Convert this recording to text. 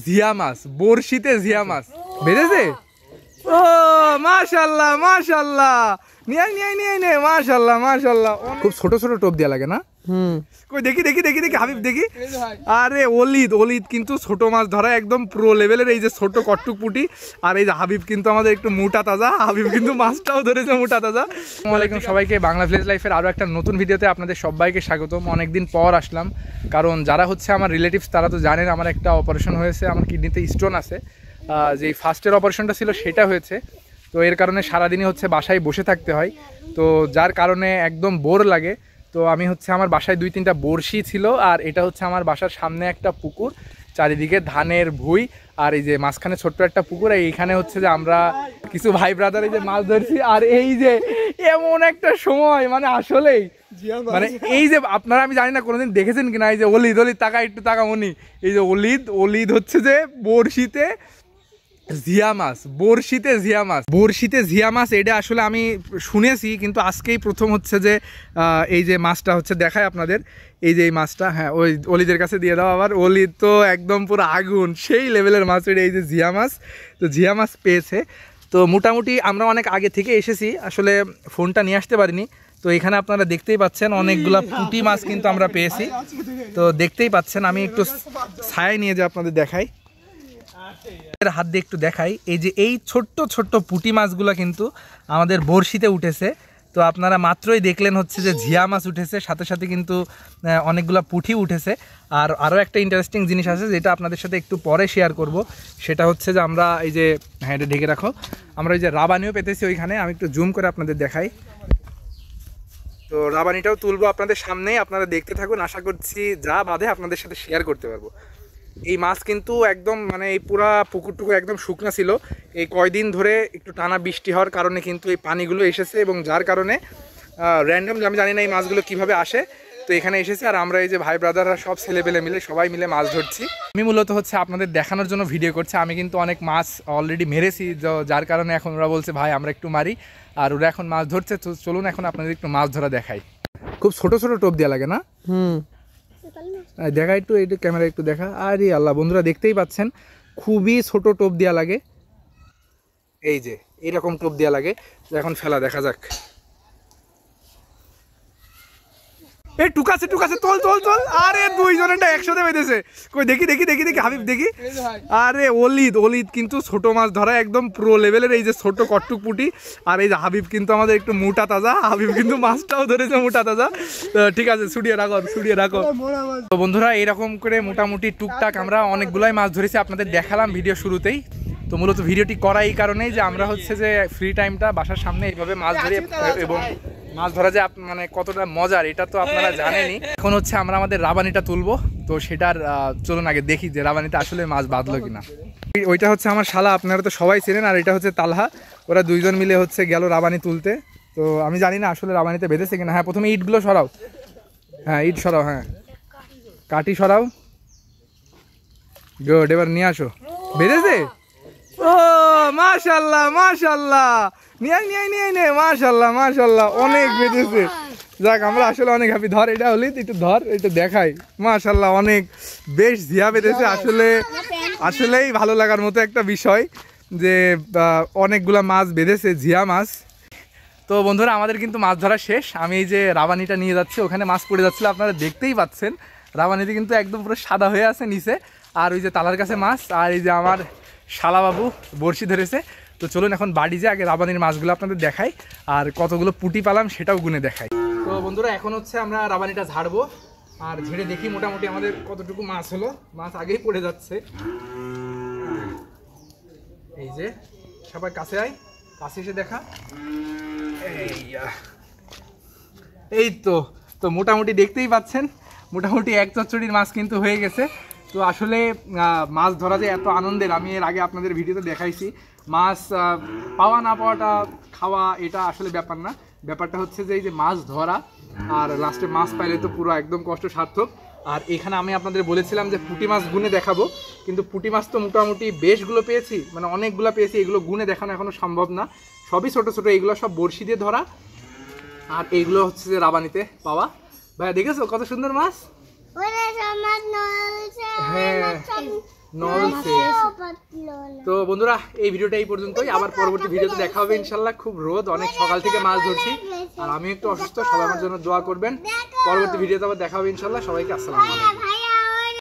জিয়া মাছ, বড়শিতে জিয়া মাছ বেঁধেছে। ও মাশাআল্লাহ মাশাআল্লাহ, নিয়ে নিয়ে নিয়ে নিয়ে মাশাআল্লাহ মাশাআল্লাহ। খুব ছোট ছোট টোপ দেওয়া লাগে না? কই দেখি দেখি দেখি দেখি হাবিব দেখি। আরে অলিদ কিন্তু ছোট মাছ ধরা একদম প্রো লেভেলের। এই যে ছোট কট্টুক পুটি, আর এই যে হাবিব কিন্তু আমাদের একটু মোটা তাজা। হাবিব কিন্তু মাছটাও ধরেছে মোটা তাজা। আসসালামু আলাইকুম সবাইকে, বাংলা ভিলেজ লাইফের আরও একটা নতুন ভিডিওতে আপনাদের সবাইকে স্বাগতম। অনেকদিন পর আসলাম, কারণ যারা হচ্ছে আমার রিলেটিভস তারা তো জানেন আমার একটা অপারেশন হয়েছে, আমার কিডনিতে স্টোন আছে। যে ফার্স্টের অপারেশনটা ছিল সেটা হয়েছে, তো এর কারণে সারাদিনই হচ্ছে বাসায় বসে থাকতে হয়, তো যার কারণে একদম বোর লাগে। তো আমি হচ্ছে আমার বাসায় 2-3টা বড়শি ছিল, আর এটা হচ্ছে আমার বাসার সামনে একটা পুকুর, চারিদিকে ধানের ভুঁই, আর এই যে মাঝখানে ছোট্ট একটা পুকুর। এইখানে হচ্ছে যে আমরা কিছু ভাই ব্রাদার এই যে মাছ ধরছি। আর এই যে এমন একটা সময়, মানে আসলেই মানে এই যে আপনারা, আমি জানি না কোনোদিন দেখেছেন কিনা, এই যে অলিদ তাকা একটু তাকা মনি, এই যে অলিদ হচ্ছে যে বড়শিতে জিয়া মাছ, বড়শিতে জিয়া মাছ। এটা আসলে আমি শুনেছি, কিন্তু আজকেই প্রথম হচ্ছে যে এই যে মাছটা হচ্ছে দেখায় আপনাদের। এই যে এই মাছটা, হ্যাঁ ওই অলিদের কাছে দিয়ে দাও। আবার অলিদ তো একদম পুরো আগুন, সেই লেভেলের মাছ এটা। এই যে জিয়া মাছ, তো জিয়া মাছ পেয়েছে। তো মোটামুটি আমরা অনেক আগে থেকে এসেছি, আসলে ফোনটা নিয়ে আসতে পারিনি। তো এখানে আপনারা দেখতেই পাচ্ছেন অনেকগুলা পুঁটি মাছ কিন্তু আমরা পেয়েছি। তো দেখতেই পাচ্ছেন, আমি একটু ছায়া নিয়ে যে আপনাদের দেখাই, হাত দিয়ে একটু দেখাই। এই যে এই ছোট্ট ছোট্ট পুঁটি মাছগুলো কিন্তু আমাদের বড়শিতে উঠেছে। তো আপনারা মাত্রই দেখলেন হচ্ছে যে জিয়া মাছ উঠেছে, সাথে সাথে কিন্তু অনেকগুলো পুঁটি উঠেছে। আর আরও একটা ইন্টারেস্টিং জিনিস আছে যেটা আপনাদের সাথে একটু পরে শেয়ার করব, সেটা হচ্ছে যে আমরা এই যে, হ্যাঁ এটা ঢেকে রাখো, আমরা এই যে রাবানিও পেতেছি ওইখানে। আমি একটু জুম করে আপনাদের দেখাই। তো রাবানিটাও তুলবো আপনাদের সামনেই, আপনারা দেখতে থাকুন। আশা করছি যা বাদে আপনাদের সাথে শেয়ার করতে পারবো। এই মাছ কিন্তু একদম মানে এই পুরা পুকুরটুকু একদম শুকনা ছিল। এই কয়দিন ধরে একটু টানা বৃষ্টি হওয়ার কারণে কিন্তু এই পানিগুলো এসেছে, এবং যার কারণে র্যান্ডম, আমি জানি না এই মাছগুলো কিভাবে আসে, তো এখানে এসেছে। আর আমরা এই যে ভাই ব্রাদাররা সব ছেলেপেলে মিলে সবাই মিলে মাছ ধরছি। আমি মূলত হচ্ছে আপনাদের দেখানোর জন্য ভিডিও করছি। আমি কিন্তু অনেক মাছ অলরেডি মেরেছি, যার কারণে এখন ওরা বলছে ভাই আমরা একটু মারি, আর ওরা এখন মাছ ধরছে। তো চলুন এখন আপনাদের একটু মাছ ধরা দেখাই। খুব ছোট ছোট টোপ দেওয়া লাগে না? দেখা একটু, এইটু ক্যামেরা একটু দেখা। আরে আল্লাহ, বন্ধুরা দেখতেই পাচ্ছেন খুবই ছোট টোপ দেওয়া লাগে। এই যে এরকম টোপ দেওয়া লাগে। তো এখন ফেলা দেখা যাক। এই টুকাছে তোল তোল তোল। আরে দুইজনেরটা একসাথে বেঁধেছে। কই দেখি দেখি দেখি দেখি হাবিব দেখি। আরে অলিদ কিন্তু ছোট মাছ ধরা একদম প্রো লেভেলের। এই যে ছোট কট্টুক পুটি, আর এই যে হাবিব কিন্তু আমাদের একটু মোটা তাজা। হাবিব কিন্তু মাছটাও ধরেছে মোটা তাজা। তো ঠিক আছে, ছুটিয়ে রাখো। তো বন্ধুরা এইরকম করে মোটামুটি টুকটাক আমরা অনেকগুলাই মাছ ধরেছি, আপনাদের দেখালাম ভিডিও শুরুতেই। তো মূলত ভিডিওটি করা এই কারণেই যে আমরা হচ্ছে যে ফ্রি টাইমটা বাসার সামনে এইভাবে মাছ ধরি, এবং মাছ ধরা যে মানে কতটা মজার এটা তো আপনারা জানেনই। এখন হচ্ছে আমরা আমাদের রাবানিটা তুলবো, তো সেটার চলুন আগে দেখি যে রাবানিটা আসলে মাছ বাঁধলো কিনা। ওইটা হচ্ছে আমার শালা, আপনারা তো সবাই চেনেন। আর এটা হচ্ছে তালহা, ওরা দুইজন মিলে হচ্ছে গেল রাবানি তুলতে। তো আমি জানি না আসলে রাবানিতে বেঁধেছে কিনা। হ্যাঁ প্রথমে ইটগুলো সরাও, হ্যাঁ ইট সরাও, হ্যাঁ কাঠি সরাও, গুড। এবার নিয়ে আসো, বেঁধেছে। ও মাশাআল্লাহ মাশাআল্লাহ, নিয়ে নিয়ে নিয়ে নিয়ে মাশাআল্লাহ অনেক বেঁধেছে। যাক, আমরা আসলে অনেক হ্যাপি। ধর এটা হলি একটু, ধর এটা দেখাই। মাশাআল্লাহ অনেক বেশ জিয়া বেঁধেছে। আসলেই ভালো লাগার মতো একটা বিষয় যে অনেকগুলা মাছ বেঁধেছে, জিয়া মাছ। তো বন্ধুরা আমাদের কিন্তু মাছ ধরা শেষ। আমি এই যে রাবানিটা নিয়ে যাচ্ছি, ওখানে মাছ পড়ে যাচ্ছিল, আপনারা দেখতেই পাচ্ছেন। রাবানিতে কিন্তু একদম পুরো সাদা হয়ে আছে নিচে। আর ওই যে তালার কাছে মাছ, আর এই যে আমার শালাবাবু বড়শি ধরেছে। তো চলুন এখন বাড়ি যে আগে রাবানির মাছগুলো আপনাদের দেখাই, আর কতগুলো পুঁটি পালাম সেটাও গুনে দেখাই। তো বন্ধুরা এখন হচ্ছে আমরা রাবানিটা ঝাড়বো, আর ঝেড়ে দেখি মোটামুটি আমাদের কতটুকু মাছ হলো। মাছ আগেই পড়ে যাচ্ছে। এই যে সবাই কাছে আয়, কাছে এসে দেখা। এই তো মোটামুটি দেখতেই পাচ্ছেন, মোটামুটি এক চচ্চড়ির মাছ কিন্তু হয়ে গেছে। তো আসলে মাছ ধরা যে এত আনন্দের, আমি এর আগে আপনাদের ভিডিওতে দেখাইছি। মাছ পাওয়া না পাওয়াটা, খাওয়া এটা আসলে ব্যাপার না, ব্যাপারটা হচ্ছে যে এই যে মাছ ধরা, আর লাস্টে মাছ পাইলে তো পুরো একদম কষ্ট সার্থক। আর এখানে আমি আপনাদের বলেছিলাম যে পুঁটি মাছ গুনে দেখাবো, কিন্তু পুঁটি মাছ তো মোটামুটি বেশগুলো পেয়েছি, মানে অনেকগুলো পেয়েছি। এগুলো গুনে দেখানো এখনো সম্ভব না, সবই ছোট ছোট। এগুলো সব বড়শি দিয়ে ধরা, আর এইগুলো হচ্ছে যে রাবানিতে পাওয়া। ভাইয়া দেখেছো কত সুন্দর মাছ? হ্যাঁ নলসে। তো বন্ধুরা এই ভিডিওটা এই পর্যন্তই, আবার পরবর্তী ভিডিওতে দেখা হবে ইনশাল্লাহ। খুব রোদ, অনেক সকাল থেকে মাছ ধরছি আর আমি একটু অসুস্থ, সবাই আমার জন্য দোয়া করবেন। পরবর্তী ভিডিওতে আবার দেখা হবে ইনশাল্লাহ। সবাইকে আসসালামু আলাইকুম।